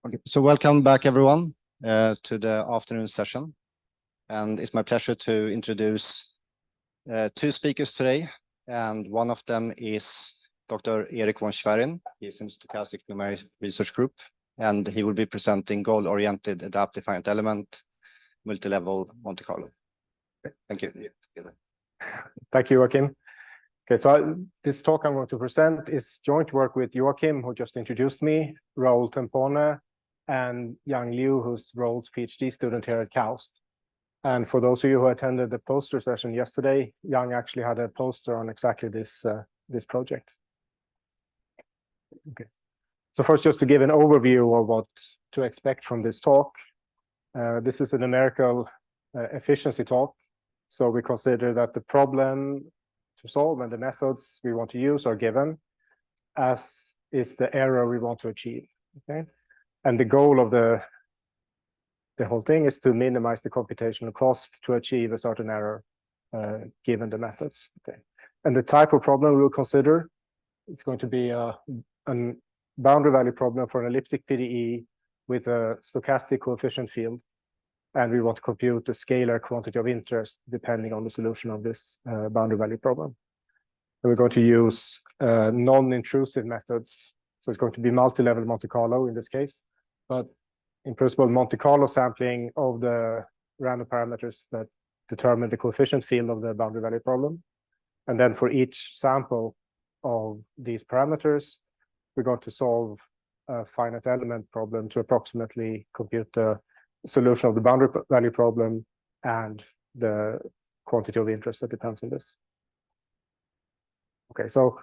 Okay, so welcome back everyone to the afternoon session, and it's my pleasure to introduce two speakers today, and one of them is Dr. Erik von Schwerin. He's in Stochastic Numerical Research Group, and he will be presenting goal-oriented adaptive finite element multi-level Monte Carlo. Thank you. Thank you, Joakim. Okay, so this talk I'm going to present is joint work with Joakim, who just introduced me, Raul Tempone, and Yang Liu, who's Raul's PhD student here at KAUST. And for those of you who attended the poster session yesterday, Yang actually had a poster on exactly this project. Okay, so first, just to give an overview of what to expect from this talk. This is a numerical efficiency talk. So we consider that the problem to solve and the methods we want to use are given, as is the error we want to achieve. Okay, and the goal of the whole thing is to minimize the computational cost to achieve a certain error given the methods. Okay, and the type of problem we'll consider, it's going to be a boundary value problem for an elliptic PDE with a stochastic coefficient field. And we want to compute the scalar quantity of interest depending on the solution of this boundary value problem. And we're going to use non-intrusive methods. So it's going to be multi-level Monte Carlo in this case. But in principle, Monte Carlo sampling of the random parameters that determine the coefficient field of the boundary value problem. And then for each sample of these parameters, we're going to solve a finite element problem to approximately compute the solution of the boundary value problem and the quantity of interest that depends on this. Okay, so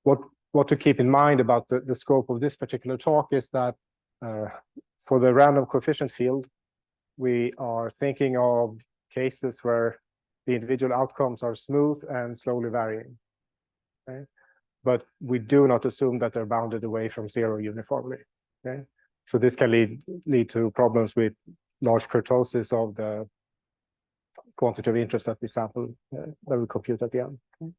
what to keep in mind about the scope of this particular talk is that for the random coefficient field, we are thinking of cases where the individual outcomes are smooth and slowly varying. Okay? But we do not assume that they're bounded away from zero uniformly. Okay? So this can lead to problems with large kurtosis of the quantity of interest that we sample, that we compute at the end. Okay?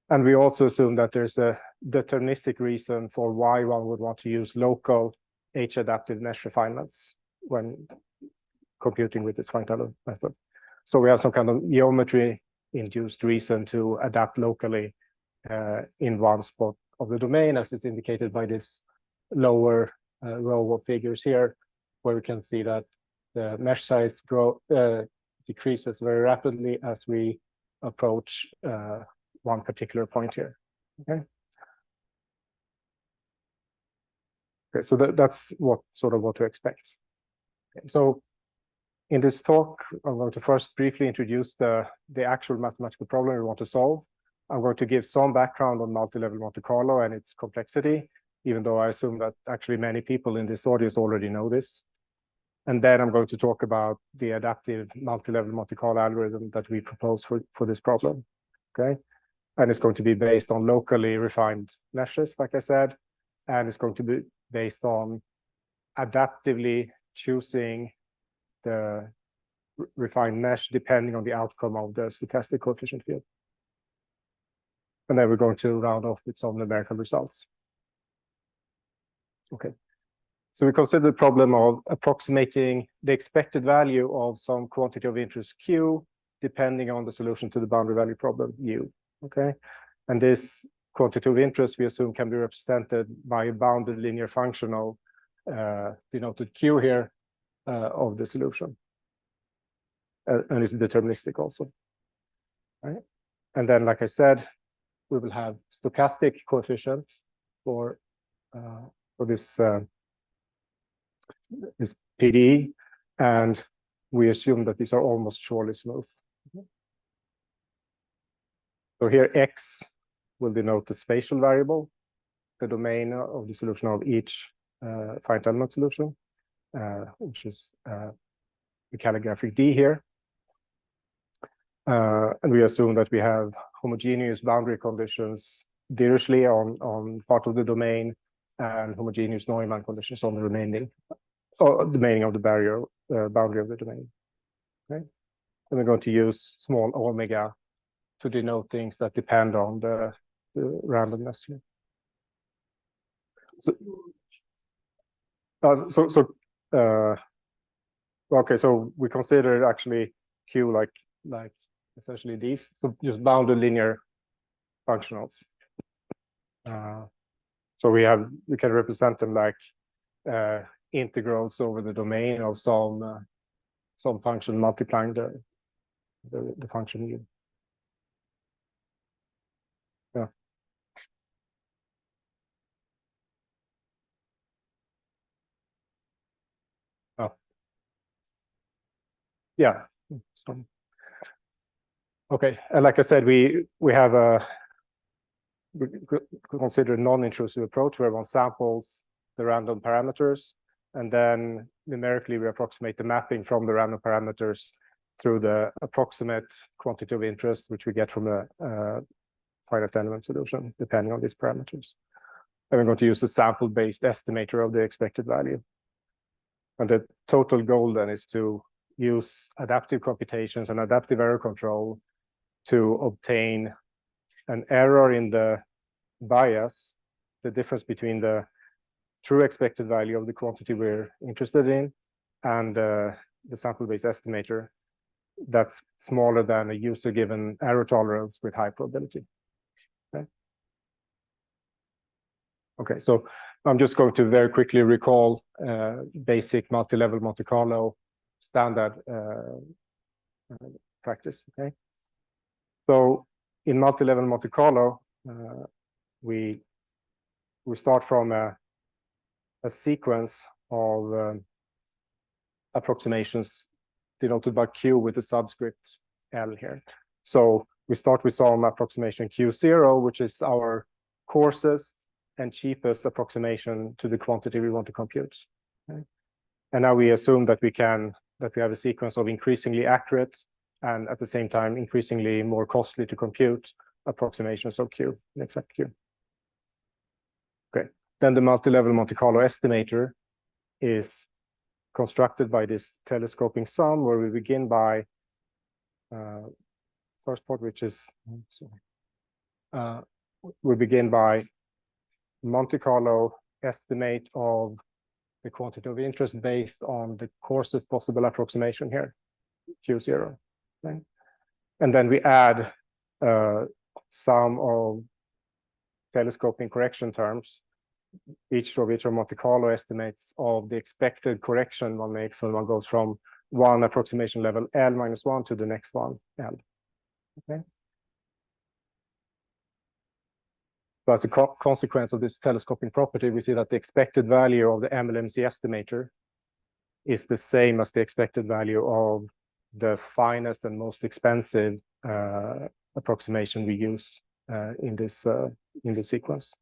And we also assume that there's a deterministic reason for why one would want to use local H-adaptive mesh refinements when computing with this finite element method. So we have some kind of geometry-induced reason to adapt locally in one spot of the domain, as is indicated by this lower row of figures here, where we can see that the mesh size decreases very rapidly as we approach one particular point here. Okay. Okay, so that's what to expect. Okay, so in this talk, I'm going to first briefly introduce the actual mathematical problem we want to solve. I'm going to give some background on multi-level Monte Carlo and its complexity, even though I assume that actually many people in this audience already know this. And then I'm going to talk about the adaptive multi-level Monte Carlo algorithm that we propose for this problem. Okay, and it's going to be based on locally refined meshes, like I said, and it's going to be based on adaptively choosing the refined mesh depending on the outcome of the stochastic coefficient field. And then we're going to round off with some numerical results. Okay, so we consider the problem of approximating the expected value of some quantity of interest Q depending on the solution to the boundary value problem U. Okay, and this quantity of interest we assume can be represented by a bounded linear function of denoted Q here of the solution, and it's deterministic also. Right, and then, like I said, we will have stochastic coefficients for this PDE, and we assume that these are almost surely smooth. So here X will denote the spatial variable, the domain of the solution of each finite element solution, which is the calligraphic D here. And we assume that we have homogeneous boundary conditions Dirichlet on part of the domain and homogeneous Neumann conditions on the remaining, or the remaining of the boundary of the domain. Okay, and we're going to use small omega to denote things that depend on the randomness here. So, Okay, so we consider actually Q like essentially these, so just bounded linear functionals. So we can represent them like integrals over the domain of some function multiplying the function U. Yeah. Oh. Yeah. So, okay, and like I said, we have we consider a non-intrusive approach where one samples the random parameters, and then numerically we approximate the mapping from the random parameters through the approximate quantity of interest, which we get from a finite element solution, depending on these parameters. And we're going to use a sample-based estimator of the expected value. And the total goal then is to use adaptive computations and adaptive error control to obtain an error in the bias, the difference between the true expected value of the quantity we're interested in and the sample-based estimator that's smaller than a user-given error tolerance with high probability. Okay, so I'm just going to very quickly recall basic multi-level Monte Carlo standard practice. Okay, so in multi-level Monte Carlo, we start from a sequence of approximations denoted by Q with the subscript L here. So we start with some approximation Q0, which is our coarsest and cheapest approximation to the quantity we want to compute. Okay? And now we assume that we have a sequence of increasingly accurate and at the same time increasingly more costly to compute approximations of Q, an exact Q. Okay, then the multi-level Monte Carlo estimator is constructed by this telescoping sum, where we begin by first part, which is we begin by Monte Carlo estimate of the quantity of interest based on the coarsest possible approximation here, Q0. Okay? And then we add sum of telescoping correction terms, each of which are Monte Carlo estimates of the expected correction one makes when one goes from one approximation level L minus 1 to the next one, L. Okay. So as a consequence of this telescoping property, we see that the expected value of the AMLMC estimator is the same as the expected value of the finest and most expensive approximation we use in this sequence,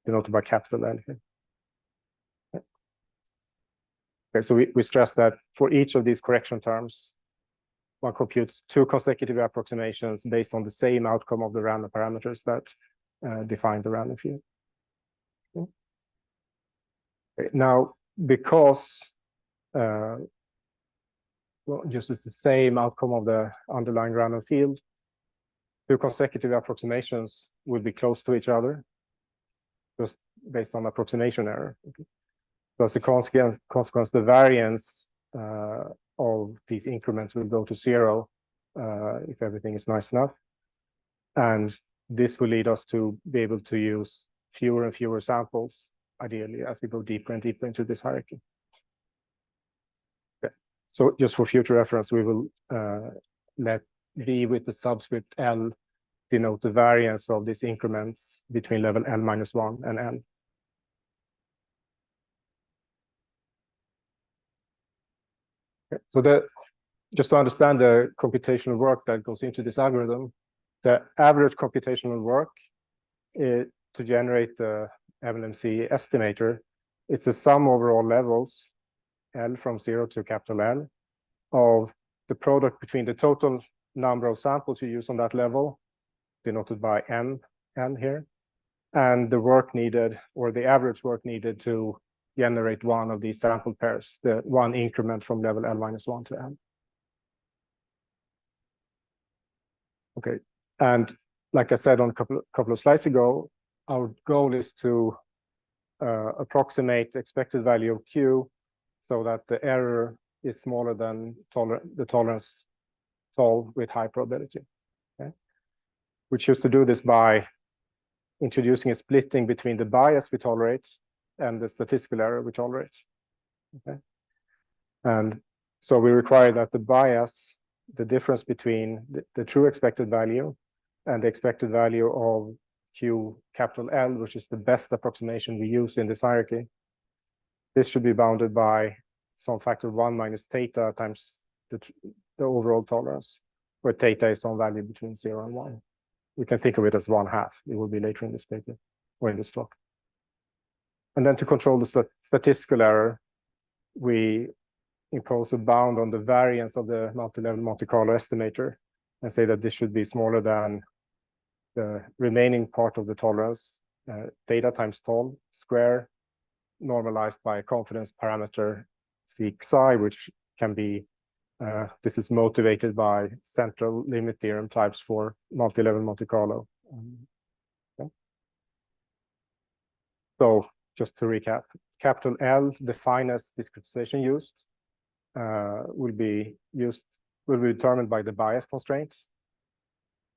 denoted by capital L here. Okay, so we stress that for each of these correction terms, one computes two consecutive approximations based on the same outcome of the random parameters that define the random field. Okay, now, because just it's the same outcome of the underlying random field, two consecutive approximations will be close to each other, just based on approximation error. Okay. So as a consequence, the variance of these increments will go to 0 if everything is nice enough. And this will lead us to be able to use fewer and fewer samples, ideally, as we go deeper and deeper into this hierarchy. Okay. So just for future reference, we will let V with the subscript L denote the variance of these increments between level L minus 1 and L. Okay. So just to understand the computational work that goes into this algorithm, the average computational work to generate the AMLMC estimator, it's a sum over all levels, L from 0 to capital L, of the product between the total number of samples you use on that level, denoted by N here, and the work needed, or the average work needed to generate one of these sample pairs, the one increment from level L minus 1 to N. Okay, and like I said on a couple of slides ago, our goal is to approximate expected value of Q so that the error is smaller than the tolerance solved with high probability. Okay? We choose to do this by introducing a splitting between the bias we tolerate and the statistical error we tolerate. Okay? And so we require that the bias, the difference between the true expected value and the expected value of Q capital L, which is the best approximation we use in this hierarchy, this should be bounded by some factor 1 minus theta times the overall tolerance, where theta is some value between 0 and 1. We can think of it as 1/2. It will be later in this paper or in this talk. And then to control the statistical error, we impose a bound on the variance of the multi-level Monte Carlo estimator and say that this should be smaller than the remaining part of the tolerance, theta times tau square, normalized by a confidence parameter Xi, which can be, this is motivated by central limit theorem types for multi-level Monte Carlo. Okay. So just to recap, capital L, the finest discretization used, will be determined by the bias constraints.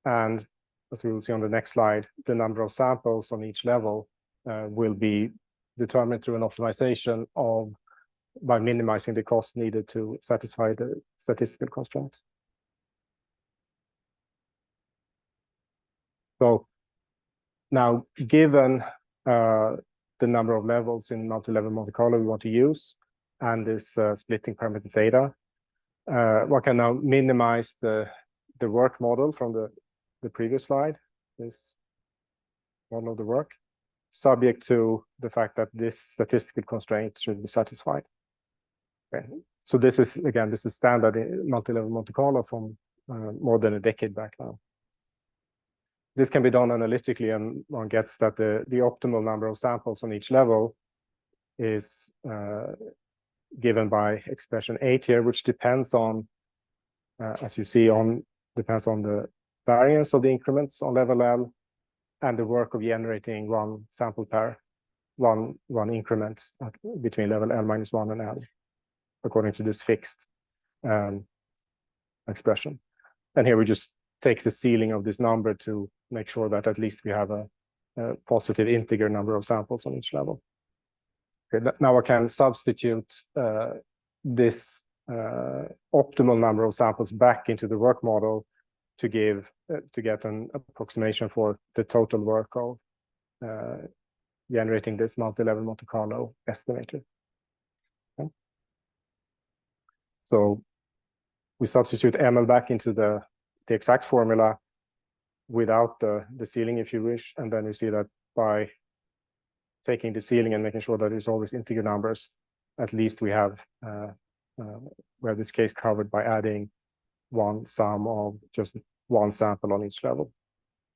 And as we will see on the next slide, the number of samples on each level will be determined through an optimization by minimizing the cost needed to satisfy the statistical constraints. So now, given the number of levels in multi-level Monte Carlo we want to use, and this splitting parameter theta, one can now minimize the work model from the previous slide, this model of the work, subject to the fact that this statistical constraint should be satisfied. Okay. So this is, again, this is standard in multi-level Monte Carlo from more than a decade back now. This can be done analytically, and one gets that the optimal number of samples on each level is given by expression 8 here, which depends on, as you see, depends on the variance of the increments on level L and the work of generating one sample pair, one increment between level L minus 1 and L, according to this fixed expression. And here we just take the ceiling of this number to make sure that at least we have a positive integer number of samples on each level. Okay, now I can substitute this optimal number of samples back into the work model to get an approximation for the total work of generating this multi-level Monte Carlo estimator. Okay. So we substitute ML back into the exact formula without the ceiling, if you wish, and then you see that by taking the ceiling and making sure that it's always integer numbers, at least we have this case covered by adding one sum of just one sample on each level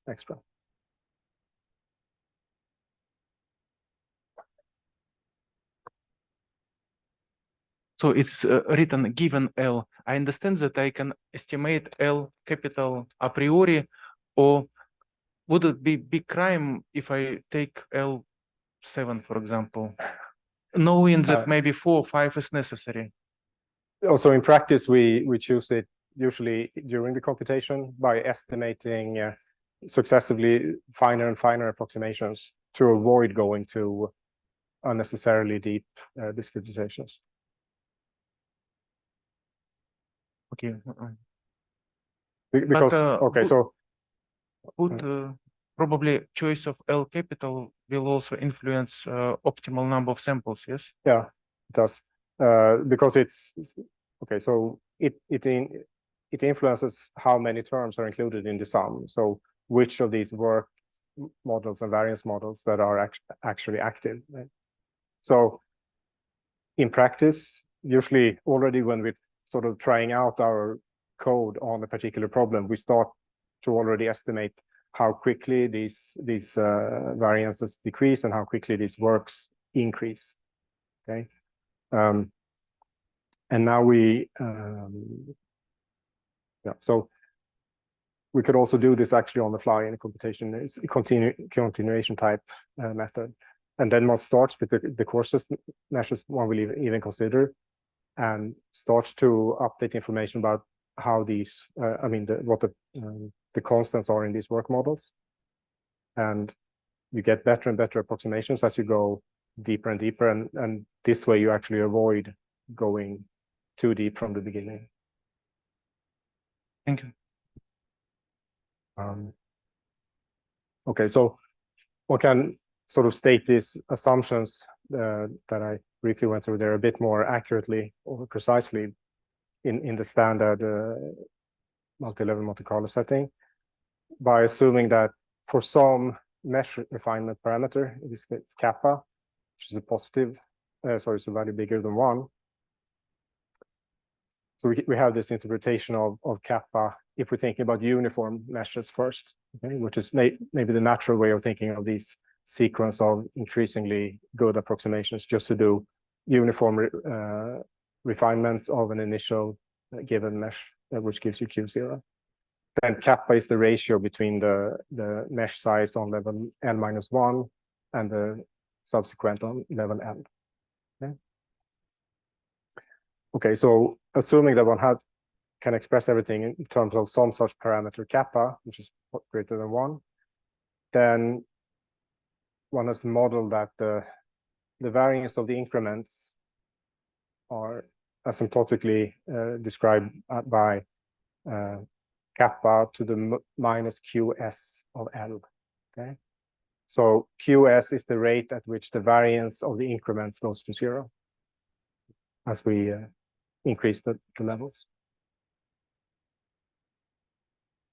extra. So it's written given L. I understand that I can estimate L capital a priori, or would it be big crime if I take L7, for example, knowing that maybe 4 or 5 is necessary? Also, in practice, we choose it usually during the computation by estimating successively finer and finer approximations to avoid going to unnecessarily deep discretizations. Okay. Because so probably choice of L capital will also influence optimal number of samples. Yes. Yeah, it does. Because it's okay. So it influences how many terms are included in the sum. So which of these work models and variance models that are actually active. Right? So in practice, usually already when we're sort of trying out our code on a particular problem, we start to already estimate how quickly these variances decrease and how quickly these works increase. Okay. And now so we could also do this actually on the fly in a computation, it's a continuation type method. And then one starts with the coarsest meshes one will even consider, and starts to update information about how these, what the constants are in these work models. And you get better and better approximations as you go deeper and deeper, and this way you actually avoid going too deep from the beginning. Thank you. Okay, so one can sort of state these assumptions that I briefly went through there a bit more accurately or precisely in the standard multi-level Monte Carlo setting by assuming that for some mesh refinement parameter, in this case kappa, which is a positive, it's a value bigger than 1. So we have this interpretation of kappa if we're thinking about uniform meshes first, okay, which is maybe the natural way of thinking of these sequence of increasingly good approximations, just to do uniform refinements of an initial given mesh, which gives you Q0. Then kappa is the ratio between the mesh size on level L-1 and the subsequent on level L. Okay. Okay, so assuming that one can express everything in terms of some such parameter kappa, which is greater than 1, then one has to model that the variance of the increments are asymptotically described by kappa to the minus QS of L. Okay, so QS is the rate at which the variance of the increments goes to 0 as we increase the levels.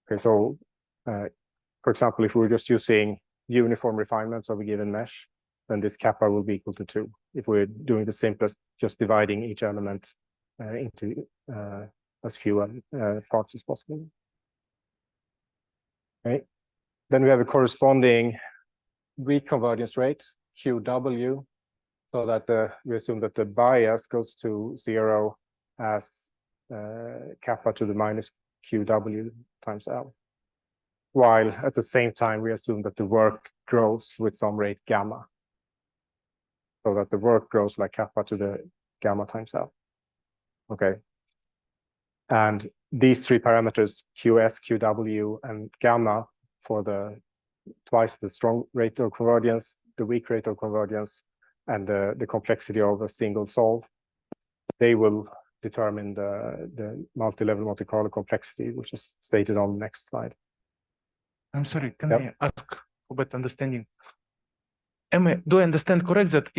Okay, so for example, if we were just using uniform refinements of a given mesh, then this kappa will be equal to 2. If we're doing the simplest, just dividing each element into as few parts as possible. Okay, then we have a corresponding weak convergence rate, QW, so that we assume that the bias goes to 0 as kappa to the minus QW times L, while at the same time we assume that the work grows with some rate gamma, so that the work grows like kappa to the gamma times L. Okay, and these three parameters, QS, QW, and gamma, for the twice the strong rate of convergence, the weak rate of convergence, and the complexity of a single solve, they will determine the multi-level Monte Carlo complexity, which is stated on the next slide. I'm sorry, can I ask for better understanding? Do I understand correct that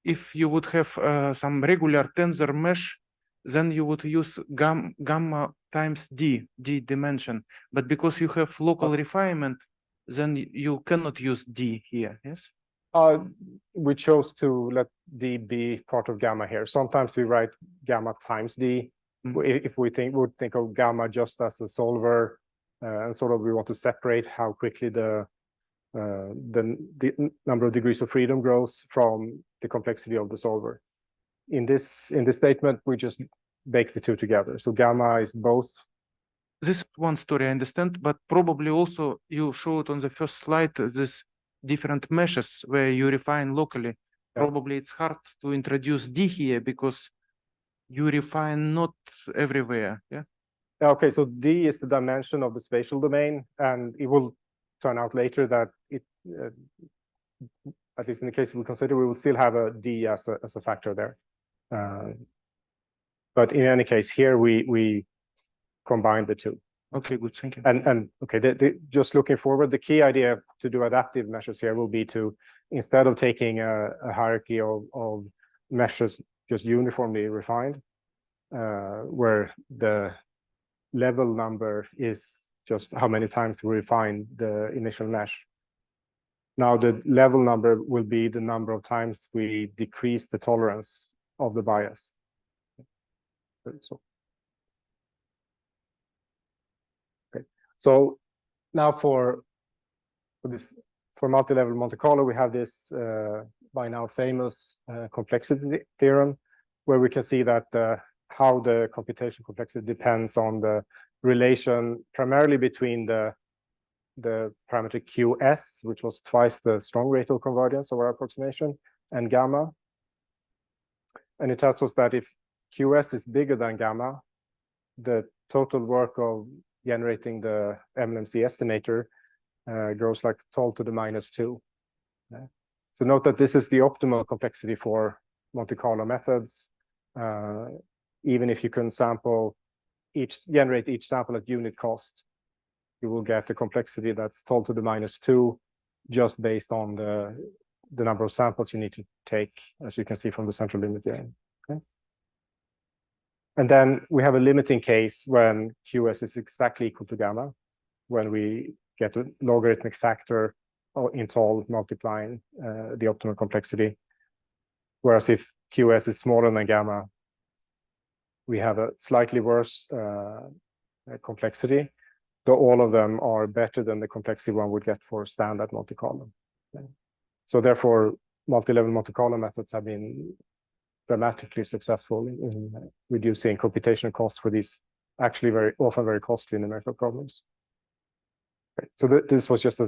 if you would have some regular tensor mesh, then you would use gamma times d dimension, but because you have local refinement, then you cannot use d here, yes? We chose to let d be part of gamma here. Sometimes we write gamma times d. If we would think of gamma just as a solver, and sort of we want to separate how quickly the number of degrees of freedom grows from the complexity of the solver. In this statement, we just bake the two together. So gamma is both. This one story I understand, but probably also you showed on the first slide this different meshes where you refine locally. Yeah. Probably it's hard to introduce d here because you refine not everywhere. Yeah. Okay, so d is the dimension of the spatial domain, and it will turn out later that it, at least in the case we consider, we will still have a d as a factor there. But in any case, here we combine the two. Okay, good, thank you. And okay, just looking forward, the key idea to do adaptive measures here will be to, instead of taking a hierarchy of meshes just uniformly refined, where the level number is just how many times we refine the initial mesh. Now the level number will be the number of times we decrease the tolerance of the bias. So now for multi-level Monte Carlo, we have this by now famous complexity theorem, where we can see that how the computation complexity depends on the relation primarily between the the parameter QS, which was twice the strong rate of convergence of our approximation, and gamma. And it tells us that if QS is bigger than gamma, the total work of generating the AMLMC estimator grows like 10 to the minus 2. So note that this is the optimal complexity for Monte Carlo methods. Even if you can generate each sample at unit cost, you will get a complexity that's 10 to the minus 2, just based on the number of samples you need to take, as you can see from the central limit here. Okay. And then we have a limiting case when QS is exactly equal to gamma, when we get a logarithmic factor in tall multiplying the optimal complexity. Whereas if QS is smaller than gamma, we have a slightly worse complexity, though all of them are better than the complexity one would get for standard Monte Carlo. Okay. So therefore, multi-level Monte Carlo methods have been dramatically successful in reducing computational costs for these actually often very costly numerical problems. Okay. So this was just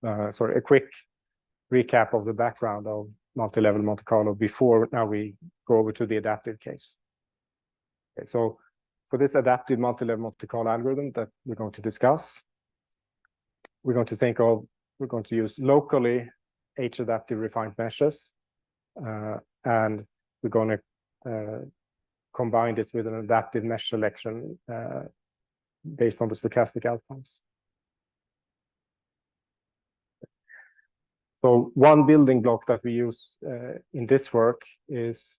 a quick recap of the background of multi-level Monte Carlo before now we go over to the adaptive case. Okay, so for this adaptive multi-level Monte Carlo algorithm that we're going to discuss, we're going to use locally H-adaptive refined meshes, and we're going to combine this with an adaptive mesh selection based on the stochastic outcomes. So one building block that we use in this work is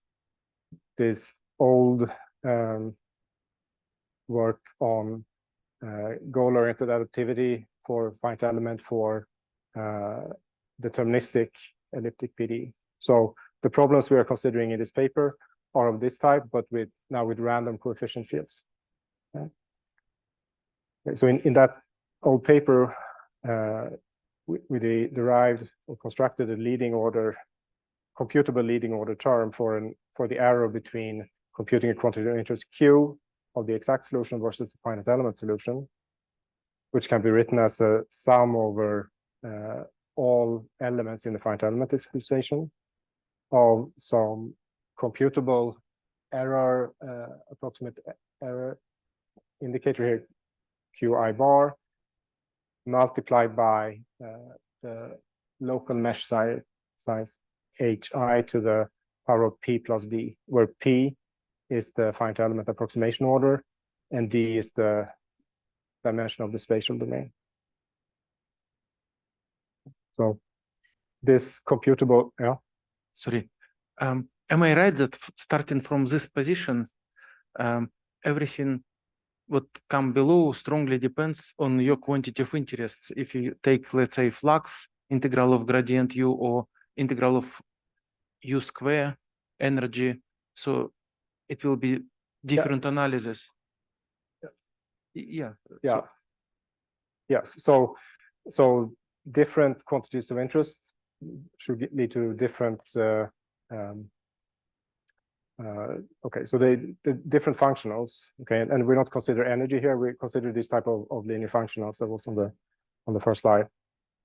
this old work on goal-oriented adaptivity for finite element for deterministic elliptic PD. So the problems we are considering in this paper are of this type, but now with random coefficient fields. Okay. So in that old paper, we derived or constructed a computable leading order term for the error between computing a quantity of interest Q of the exact solution versus the finite element solution, which can be written as a sum over all elements in the finite element distribution of some computable error, approximate error indicator here, Qi bar, multiplied by the local mesh size hi to the power of p plus d, where p is the finite element approximation order and d is the dimension of the spatial domain. So this computable, yeah. Sorry, am I right that starting from this position, everything what come below strongly depends on your quantity of interest? If you take, let's say, flux, integral of gradient u, or integral of u square, energy, so it will be different analysis. Yeah. Yeah. Yes. So different quantities of interest should lead to different. Okay, so the different functionals. Okay, and we don't consider energy here. We consider this type of linear functionals that was on the first slide.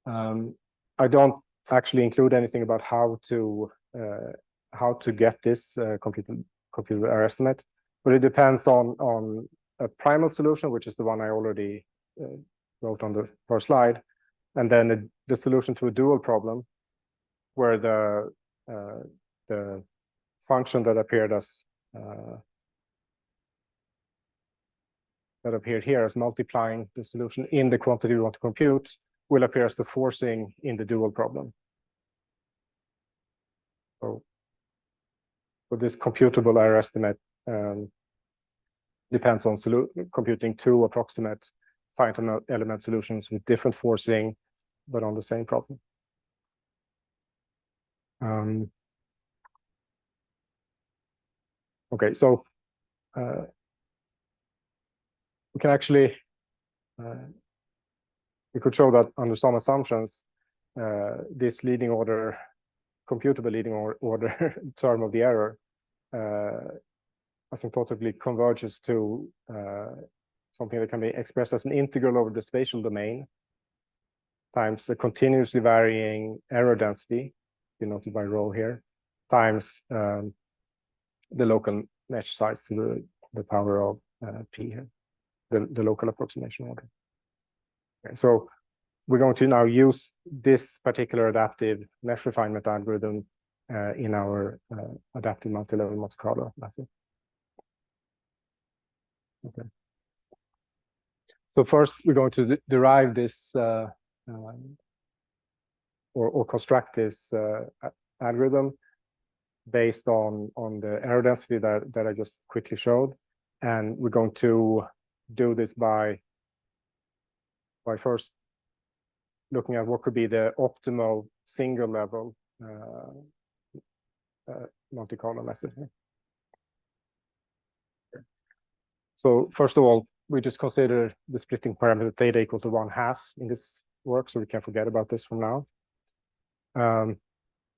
I don't actually include anything about how to get this computed error estimate, but it depends on a primal solution, which is the one I already wrote on the first slide, and then the solution to a dual problem, where the function that appeared here as multiplying the solution in the quantity we want to compute will appear as the forcing in the dual problem. So for this computable error estimate depends on computing two approximate finite element solutions with different forcing, but on the same problem. Okay, so we can actually we could show that under some assumptions, this leading order, computable leading order term of the error asymptotically converges to something that can be expressed as an integral over the spatial domain times a continuously varying error density, denoted by rho here, times the local mesh size to the power of p here, the local approximation order. Okay, so we're going to now use this particular adaptive mesh refinement algorithm in our adaptive multi-level Monte Carlo method. Okay. So first, we're going to derive this or construct this algorithm based on the error density that I just quickly showed, and we're going to do this by first looking at what could be the optimal single level Monte Carlo method here. So first of all, we just consider the splitting parameter theta equal to 1/2 in this work, so we can forget about this from now.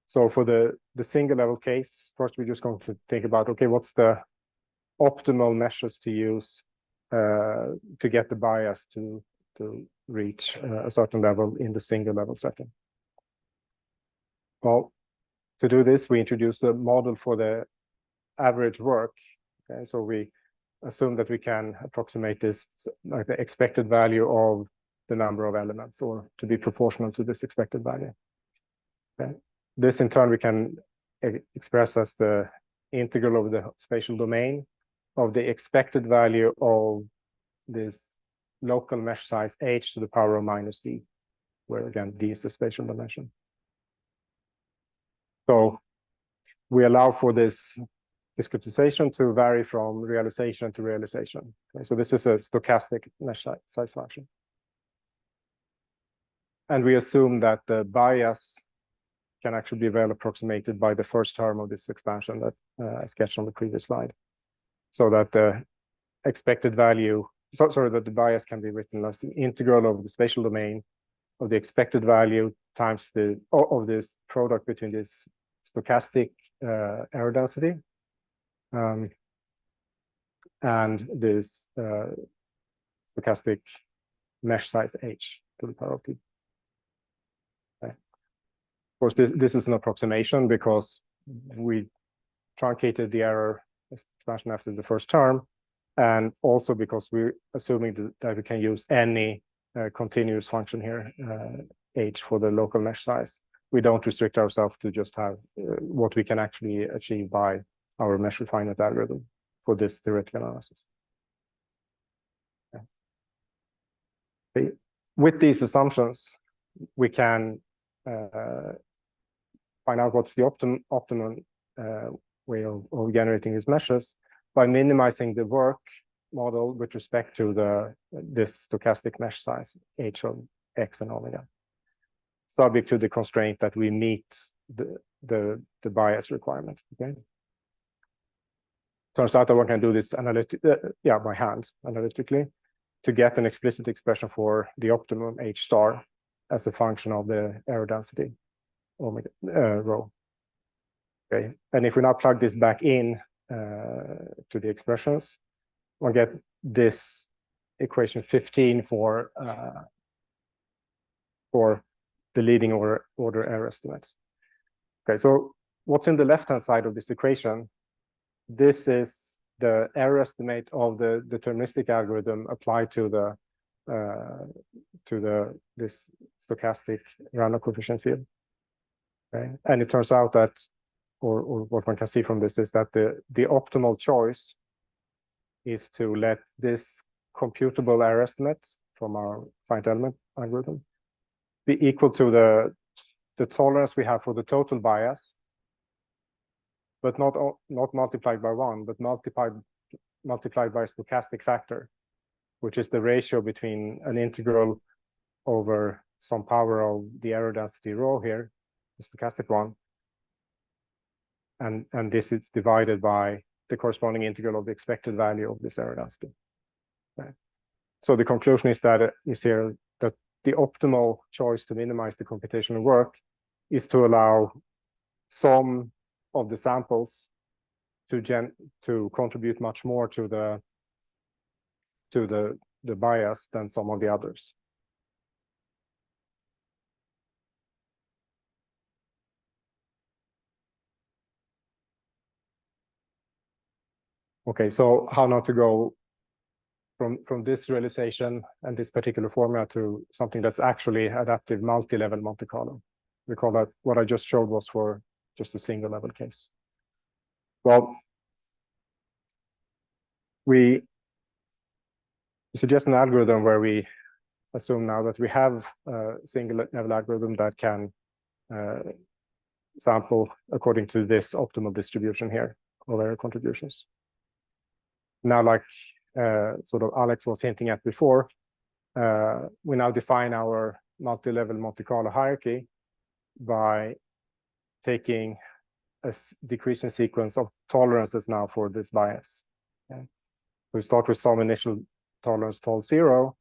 So for the single level case, first we're just going to think about, okay, what's the optimal measures to use to get the bias to reach a certain level in the single level setting. Well, to do this, we introduce a model for the average work. Okay, so we assume that we can approximate this, like the expected value of the number of elements, or to be proportional to this expected value. Okay. This in turn we can express as the integral over the spatial domain of the expected value of this local mesh size h to the power of minus d, where again d is the spatial dimension. So we allow for this discretization to vary from realization to realization. Okay, so this is a stochastic mesh size function. And we assume that the bias can actually be well approximated by the first term of this expansion that I sketched on the previous slide. So that the expected value, that the bias can be written as the integral of the spatial domain of the expected value times of this product between this stochastic error density and this stochastic mesh size h to the power of p. Okay. Of course, this is an approximation because we truncated the error expansion after the first term, and also because we're assuming that we can use any continuous function here, h, for the local mesh size. We don't restrict ourselves to just have what we can actually achieve by our mesh refinement algorithm for this theoretical analysis. Okay. With these assumptions, we can find out what's the optimum way of generating these meshes by minimizing the work model with respect to this stochastic mesh size h of x and omega, subject to the constraint that we meet the bias requirement. Okay. Turns out that one can do this by hand analytically to get an explicit expression for the optimum h star as a function of the error density omega rho. Okay, and if we now plug this back in to the expressions, we'll get this equation 15 for the leading order error estimates. Okay, so what's in the left-hand side of this equation? This is the error estimate of the deterministic algorithm applied to this stochastic random coefficient field. Okay, and it turns out that, or what one can see from this is that the optimal choice is to let this computable error estimate from our finite element algorithm be equal to the tolerance we have for the total bias, but not multiplied by 1, but multiplied by a stochastic factor, which is the ratio between an integral over some power of the error density rho here, the stochastic one, and this is divided by the corresponding integral of the expected value of this error density. Okay. So the conclusion is that the optimal choice to minimize the computational work is to allow some of the samples to contribute much more to the bias than some of the others. Okay, so how now to go from this realization and this particular formula to something that's actually adaptive multi-level Monte Carlo. Recall that what I just showed was for just a single level case. Well, we suggest an algorithm where we assume now that we have a single level algorithm that can sample according to this optimal distribution here of error contributions. Now, like sort of Alex was hinting at before, we now define our multi-level Monte Carlo hierarchy by taking a decreasing sequence of tolerances now for this bias. Okay. We start with some initial tolerance told 0,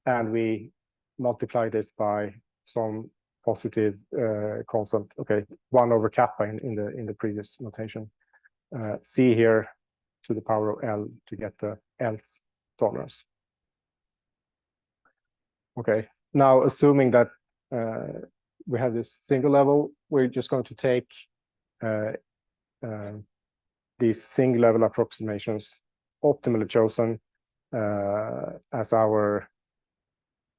and we multiply this by some positive constant, okay, 1 over kappa in the previous notation. C here to the power of L to get the Lth tolerance. Okay, now assuming that we have this single level, we're just going to take these single level approximations optimally chosen as our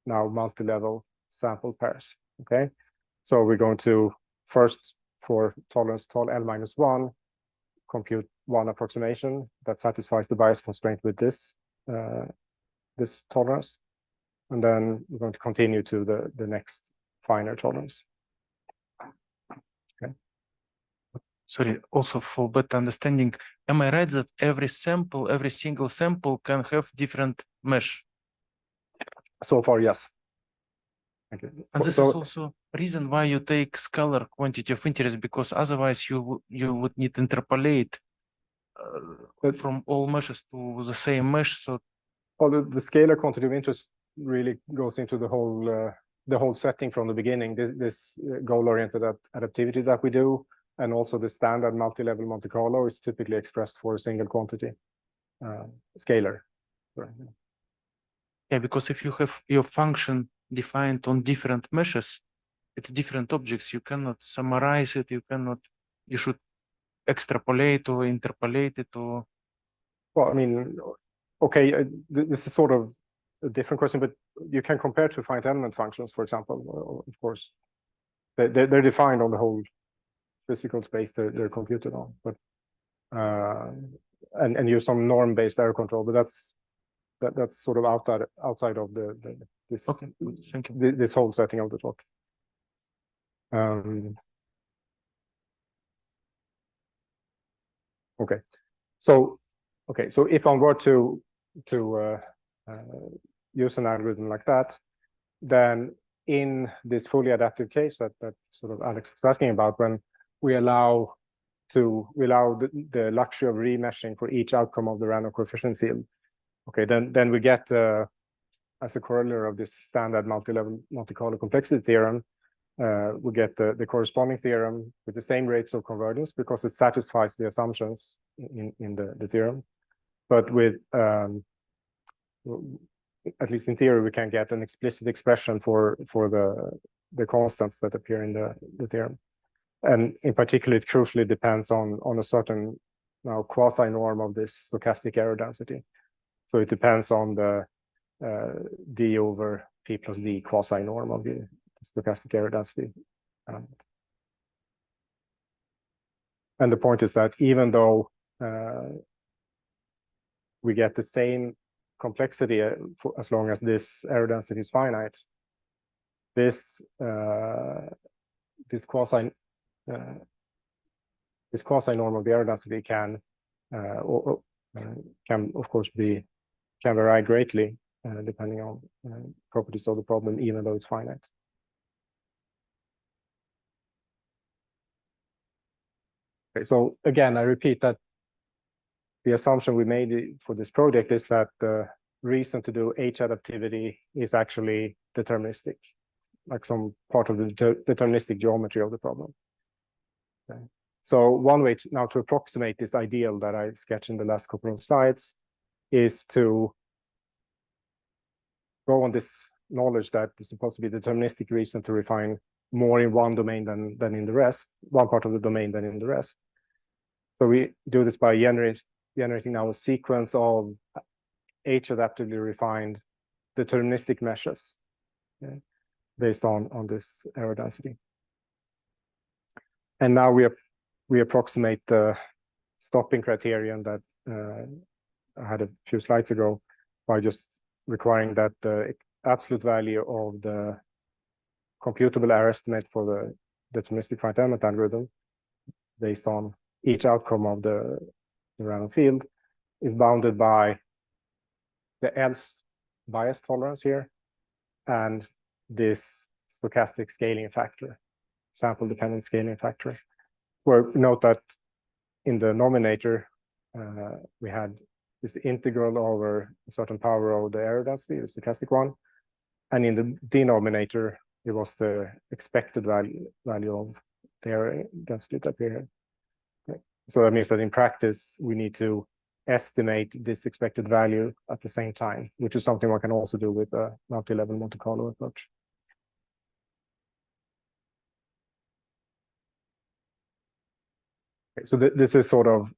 now multi-level sample pairs. Okay, so we're going to first, for tolerance tol L minus 1, compute one approximation that satisfies the bias constraint with this this tolerance, and then we're going to continue to the next finer tolerance. Okay. Sorry, also for better understanding, am I right that every single sample can have different mesh? So far, yes. Thank you. And this is also reason why you take scalar quantity of interest, because otherwise you would need to interpolate from all meshes to the same mesh. So the scalar quantity of interest really goes into the whole setting from the beginning. This goal-oriented adaptivity that we do, and also the standard multi-level Monte Carlo is typically expressed for a single quantity, scalar. Right. Yeah, because if you have your function defined on different meshes, it's different objects. You cannot summarize it. You should extrapolate or interpolate it or. Well, I mean, okay, this is sort of a different question, but you can compare to finite element functions, for example, of course. They're defined on the whole physical space they're computed on, but and use some norm-based error control, but that's sort of outside of this. Okay, thank you. This whole setting of the talk. Okay, so if I were to use an algorithm like that, then in this fully adaptive case that sort of Alex was asking about, when we allow the luxury of remeshing for each outcome of the random coefficient field, okay, then we get as a corollary of this standard multi-level Monte Carlo complexity theorem, we get the corresponding theorem with the same rates of convergence because it satisfies the assumptions in the theorem. But with, at least in theory, we can get an explicit expression for the constants that appear in the theorem. And in particular, it crucially depends on a certain now quasi-norm of this stochastic error density. So it depends on the d over p plus d quasi-norm of the stochastic error density. And the point is that even though we get the same complexity as long as this error density is finite, this quasi-norm of the error density can of course can vary greatly depending on properties of the problem, even though it's finite. Okay, so again, I repeat that the assumption we made for this project is that the reason to do H adaptivity is actually deterministic, like some part of the deterministic geometry of the problem. Okay. So one way now to approximate this ideal that I sketched in the last couple of slides is to go on this knowledge that it's supposed to be deterministic reason to refine more in one domain than in the rest, one part of the domain than in the rest. So we do this by generating now a sequence of H-adaptively refined deterministic meshes based on this error density. And now we approximate the stopping criterion that I had a few slides ago by just requiring that the absolute value of the computable error estimate for the deterministic finite element algorithm based on each outcome of the random field is bounded by the else bias tolerance here and this stochastic scaling factor, sample dependent scaling factor, where note that in the nominator we had this integral over a certain power of the error density, the stochastic one, and in the denominator it was the expected value of the error density that appeared here. Okay. So that means that in practice we need to estimate this expected value at the same time, which is something one can also do with a multi-level Monte Carlo approach. Okay, so this is sort of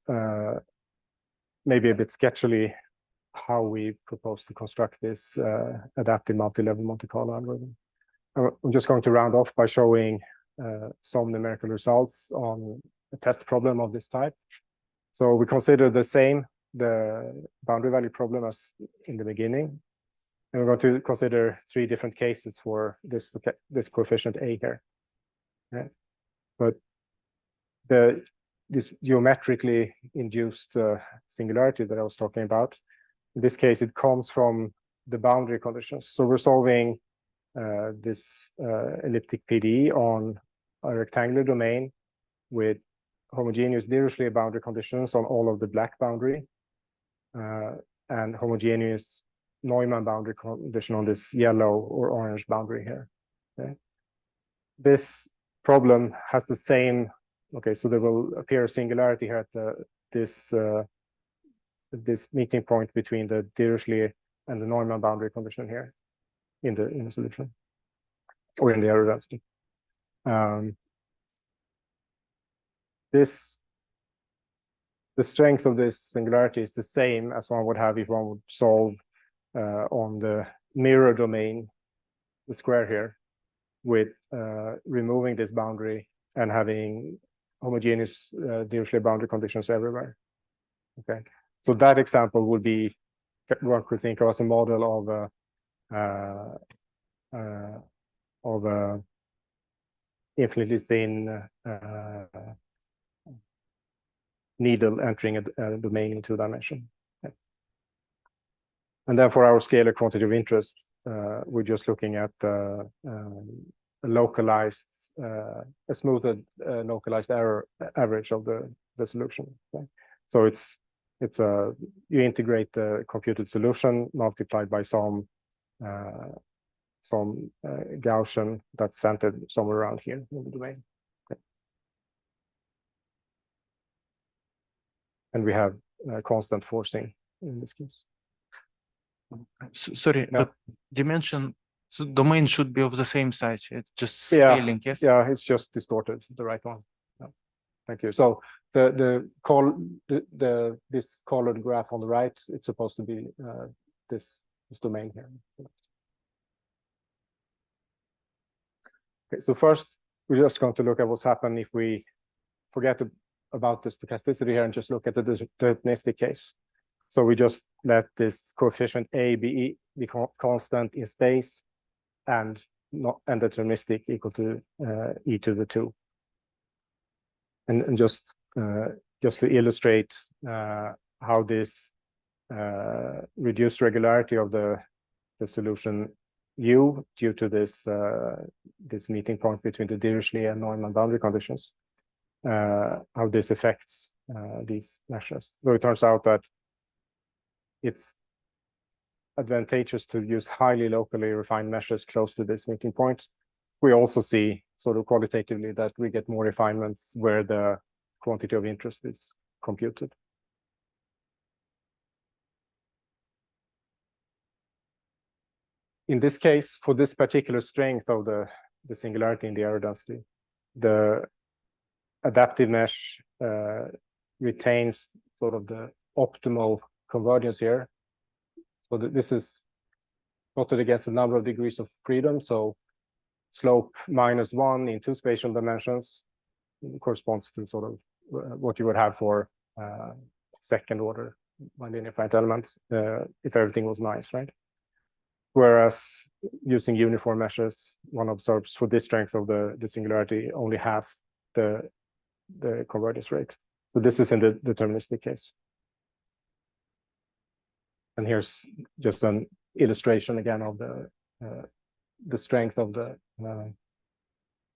maybe a bit sketchily how we propose to construct this adaptive multi-level Monte Carlo algorithm. I'm just going to round off by showing some numerical results on a test problem of this type. So we consider the boundary value problem as in the beginning. And we're going to consider 3 different cases for this coefficient A here. Yeah. But this geometrically induced singularity that I was talking about, in this case, it comes from the boundary conditions. So we're solving this elliptic PDE on a rectangular domain with homogeneous Dirichlet boundary conditions on all of the black boundary and homogeneous Neumann boundary condition on this yellow or orange boundary here. Okay. This problem has the same, okay, so there will appear a singularity here at this meeting point between the Dirichlet and the Neumann boundary condition here in the solution or in the error density. The strength of this singularity is the same as one would have if one would solve on the mirror domain, the square here, with removing this boundary and having homogeneous Dirichlet boundary conditions everywhere. Okay, so that example would be one could think of as a model of a infinitely thin needle entering a domain in 2 dimension. Okay. And then for our scalar quantity of interest, we're just looking at a localized, a smoothed localized error average of the solution. Okay. So it's you integrate the computed solution multiplied by some Gaussian that's centered somewhere around here in the domain. Okay. And we have constant forcing in this case. Sorry, Yeah. but dimension, so domain should be of the same size. It's just scaling, yes? Yeah, it's just distorted, the right one. Yeah. Thank you. So this colored graph on the right, it's supposed to be this domain here. Okay, so first we're just going to look at what's happened if we forget about the stochasticity here and just look at the deterministic case. So we just let this coefficient A be constant in space and deterministic equal to e to the 2. And just to illustrate how this reduced regularity of the solution U due to this meeting point between the Dirichlet and Neumann boundary conditions, how this affects these meshes. So it turns out that it's advantageous to use highly locally refined meshes close to this meeting point. We also see sort of qualitatively that we get more refinements where the quantity of interest is computed. In this case, for this particular strength of the singularity in the error density, the adaptive mesh retains sort of the optimal convergence here. So this is plotted against the number of degrees of freedom. So slope -1 in 2 spatial dimensions corresponds to sort of what you would have for second order linear finite elements if everything was nice, right? Whereas using uniform measures, one observes for this strength of the singularity only half the convergence rate. So this is in the deterministic case. And here's just an illustration again of the strength of the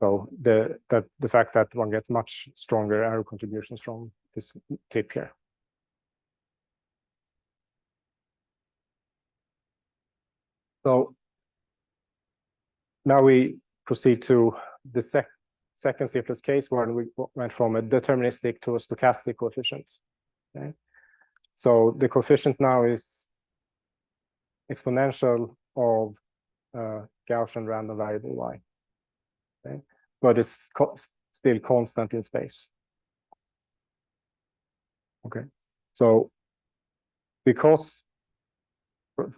so the fact that one gets much stronger error contributions from this tip here. So now we proceed to the second simplest case where we went from a deterministic to a stochastic coefficient. Okay? So the coefficient now is exponential of Gaussian random variable y. Okay? But it's still constant in space. Okay, so because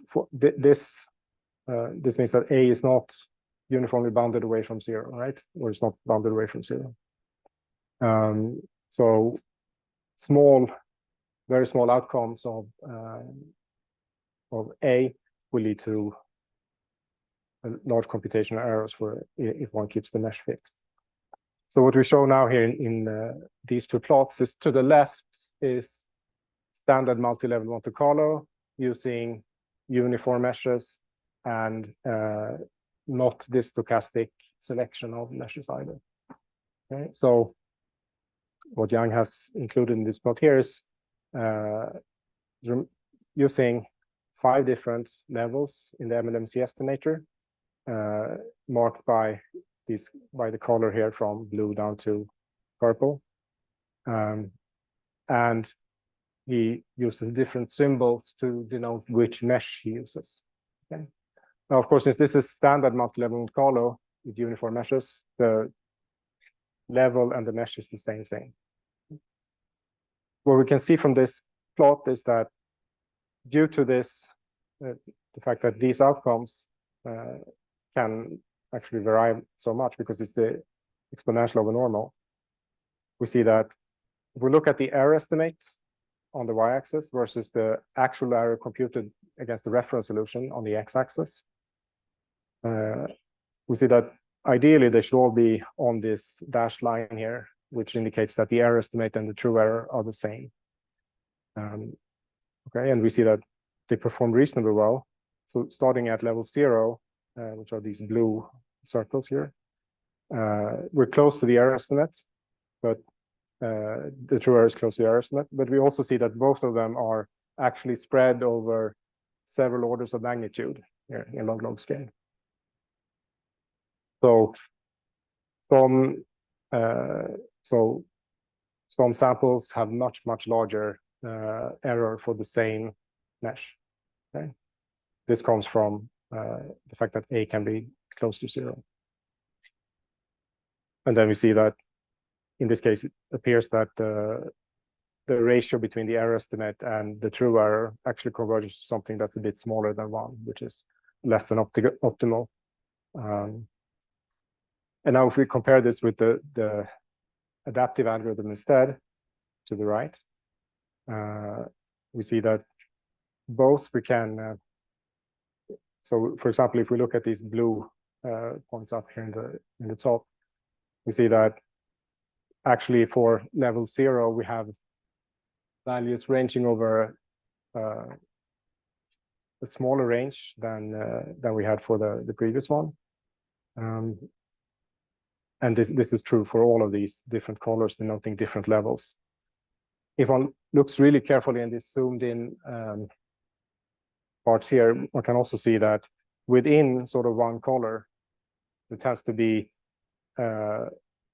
for this means that A is not uniformly bounded away from 0, right? Or it's not bounded away from 0. So very small outcomes of A will lead to large computational errors for if one keeps the mesh fixed. So what we show now here in these two plots is to the left is standard multi-level Monte Carlo using uniform meshes and not this stochastic selection of meshes either. Okay, so what Yang has included in this plot here is using 5 different levels in the AMLMC estimator, marked by the color here from blue down to purple, and he uses different symbols to denote which mesh he uses. Okay. Now, of course, since this is standard multi-level Monte Carlo with uniform meshes, the level and the mesh is the same thing. What we can see from this plot is that due to this, the fact that these outcomes can actually vary so much because it's the exponential of a normal, we see that if we look at the error estimate on the y-axis versus the actual error computed against the reference solution on the x-axis, we see that ideally they should all be on this dashed line here, which indicates that the error estimate and the true error are the same. Okay, and we see that they perform reasonably well. So starting at level 0, which are these blue circles here, we're close to the error estimate, but the true error is close to the error estimate. But we also see that both of them are actually spread over several orders of magnitude here in log scale. So some samples have much larger error for the same mesh. Okay, this comes from the fact that A can be close to 0, and then we see that in this case it appears that the ratio between the error estimate and the true error actually converges to something that's a bit smaller than 1, which is less than optimal. And now if we compare this with the adaptive algorithm instead, to the right, we see that both we can, so for example, if we look at these blue points up here in the top, we see that actually for level 0, we have values ranging over a smaller range than we had for the previous one. And this is true for all of these different colors denoting different levels. If one looks really carefully in these zoomed in parts here, one can also see that within sort of one color, there tends to be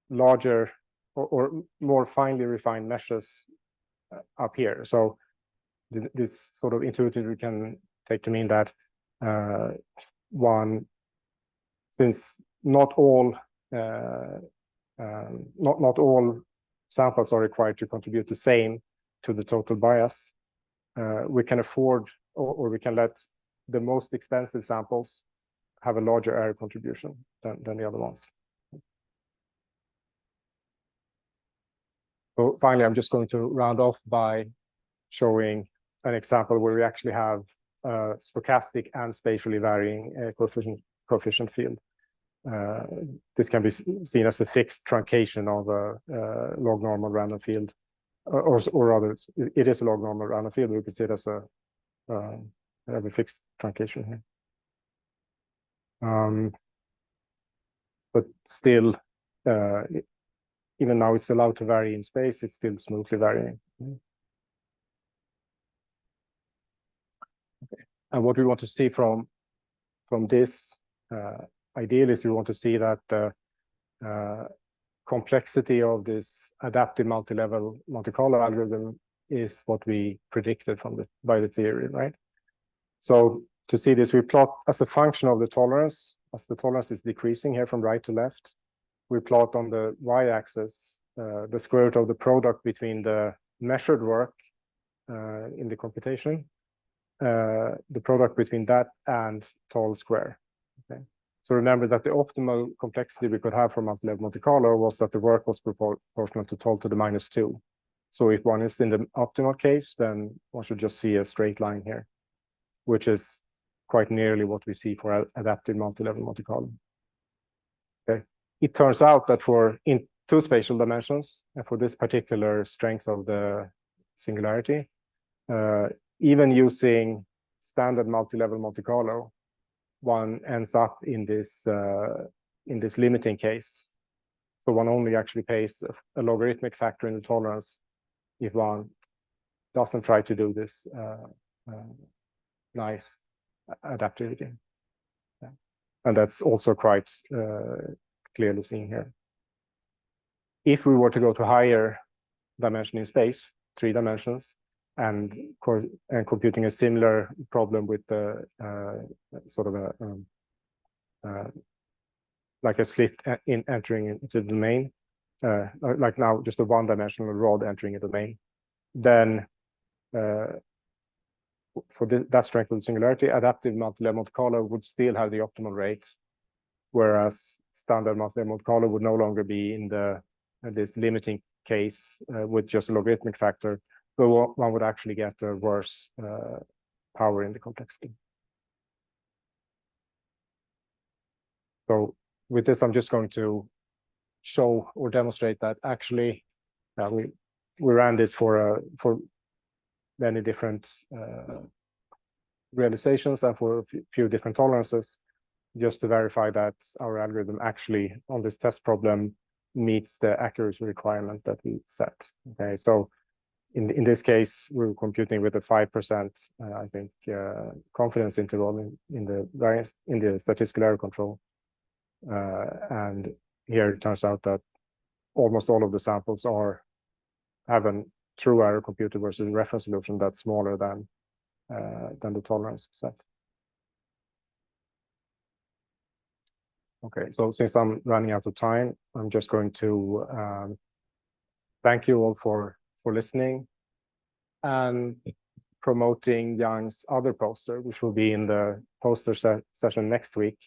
larger or more finely refined meshes up here. So this sort of intuitively can take to mean that since not all samples are required to contribute the same to the total bias, we can afford, or we can let the most expensive samples have a larger error contribution than the other ones. So finally, I'm just going to round off by showing an example where we actually have a stochastic and spatially varying coefficient field. This can be seen as a fixed truncation of a log-normal random field, or rather, it is a log-normal random field. We can see it as a fixed truncation here. But still, even now it's allowed to vary in space, it's still smoothly varying. Okay. And what we want to see from this ideal is we want to see that the complexity of this adaptive multi-level Monte Carlo algorithm is what we predicted by the theory, right? So to see this, we plot as a function of the tolerance, as the tolerance is decreasing here from right to left. We plot on the y-axis the square root of the product between the measured work in the computation, the product between that and tall square. Okay. So remember that the optimal complexity we could have for multilevel Monte Carlo was that the work was proportional to tall to the -2. So if one is in the optimal case, then one should just see a straight line here, which is quite nearly what we see for adaptive multilevel Monte Carlo. Okay. It turns out that in two spatial dimensions, and for this particular strength of the singularity, even using standard multilevel Monte Carlo, one ends up in this limiting case. So one only actually pays a logarithmic factor in the tolerance if one doesn't try to do this nice adaptivity. Yeah. And that's also quite clearly seen here. If we were to go to higher dimension in space, 3 dimensions, and computing a similar problem with the sort of like a slit in entering into the domain, like now just a one-dimensional rod entering a domain, then for that strength of the singularity, adaptive multilevel Monte Carlo would still have the optimal rate, whereas standard multilevel Monte Carlo would no longer be in this limiting case with just a logarithmic factor, but one would actually get a worse power in the complexity. So with this, I'm just going to show or demonstrate that actually we ran this for many different realizations and for a few different tolerances, just to verify that our algorithm actually on this test problem meets the accuracy requirement that we set. Okay, so in this case, we're computing with a 5%, I think, confidence interval in the statistical error control, and here it turns out that almost all of the samples have a true error computed versus a reference solution that's smaller than the tolerance set. Okay, so since I'm running out of time, I'm just going to thank you all for listening and promoting Yang's other poster, which will be in the poster session next week,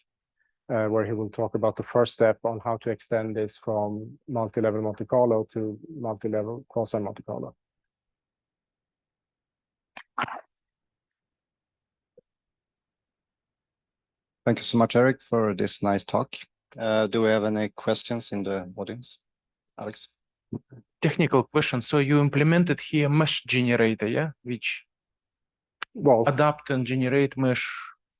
where he will talk about the first step on how to extend this from multi-level Monte Carlo to multi-level quasi-Monte Carlo. Thank you so much, Erik, for this nice talk. Do we have any questions in the audience? Alex? Technical question. So you implemented here mesh generator, yeah? Which adapt and generate mesh.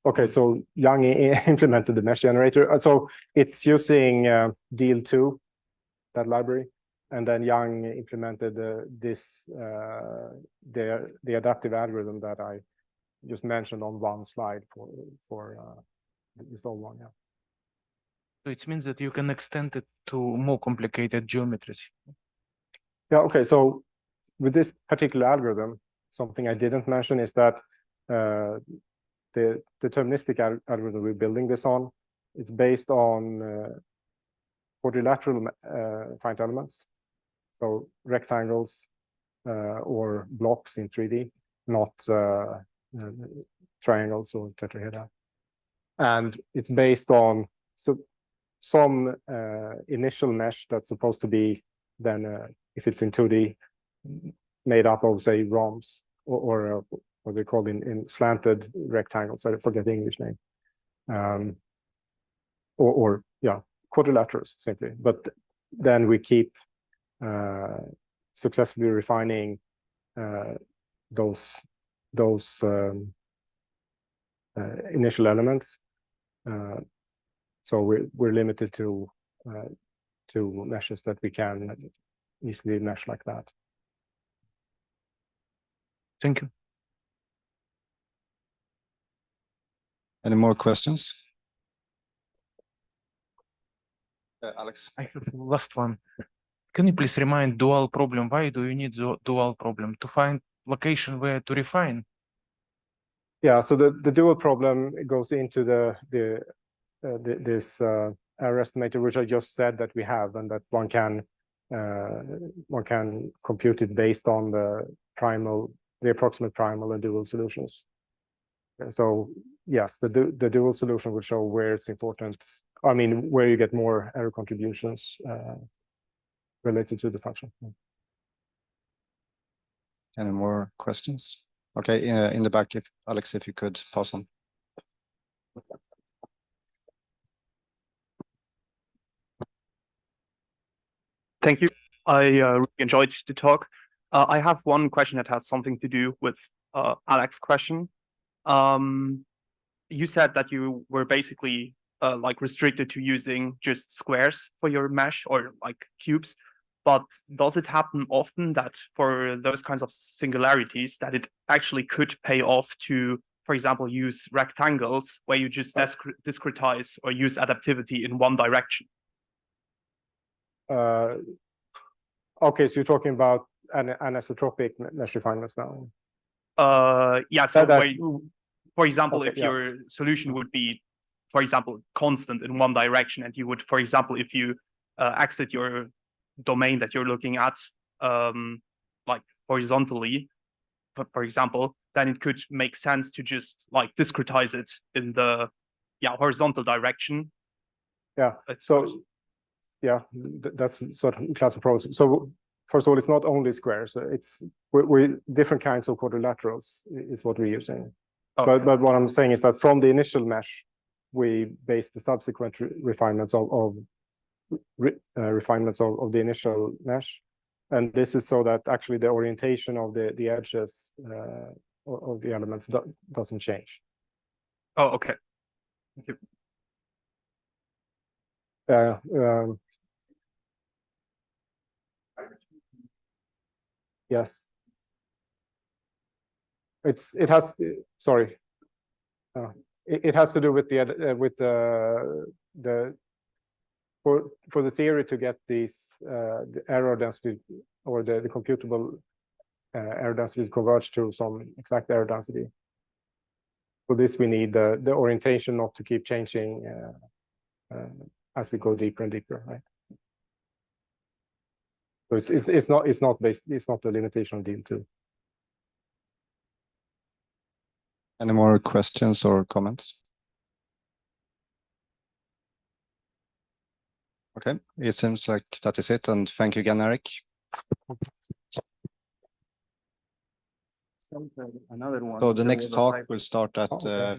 Okay, so Yang implemented the mesh generator. So it's using DL2, that library, and then Yang implemented the adaptive algorithm that I just mentioned on one slide for this old one. Yeah. So it means that you can extend it to more complicated geometries. Yeah. Okay. So with this particular algorithm, something I didn't mention is that the deterministic algorithm we're building this on, it's based on quadrilateral finite elements, so rectangles or blocks in 3D not triangles or tetrahedra. And it's based on some initial mesh that's supposed to be then, if it's in 2D, made up of, say, ROMs or what they call in slanted rectangles. I forget the English name. Or quadrilaterals simply. But then we keep successfully refining those initial elements. So we're limited to meshes that we can easily mesh like that. Thank you. Any more questions? Alex. I have last one. Can you please remind dual problem? Why do you need the dual problem? To find location where to refine? Yeah, so the dual problem goes into this error estimator, which I just said that we have, and that one can compute it based on the approximate primal and dual solutions. So yes, the dual solution will show where it's important. I mean, where you get more error contributions related to the function. Any more questions? Okay, in the back, if Alex, if you could pass on. Thank you. I really enjoyed the talk. I have one question that has something to do with Alex's question. You said that you were basically like restricted to using just squares for your mesh or like cubes. But does it happen often that for those kinds of singularities that it actually could pay off to, for example, use rectangles where you just discretize or use adaptivity in one direction? Okay, so you're talking about anisotropic mesh refinements now. Yeah, so for example, okay, if your solution would be, for example, constant in one direction, and you would, for example, if you exit your domain that you're looking at like horizontally, for example, then it could make sense to just like discretize it in the horizontal direction. Yeah, so yeah, that's sort of class of problems. So first of all, it's not only squares. It's we different kinds of quadrilaterals is what we're using. Okay. But what I'm saying is that from the initial mesh, we base the subsequent refinements of the initial mesh, and this is so that actually the orientation of the edges of the elements doesn't change. Oh, okay. Thank you. Yes. It has to do with for the theory to get these the error density or the computable error density to converge to some exact error density. For this, we need the orientation not to keep changing as we go deeper and deeper, right? So it's not the limitation of DL2. Any more questions or comments? Okay, it seems like that is it, and thank you again, Erik. Another one. So the next talk will start at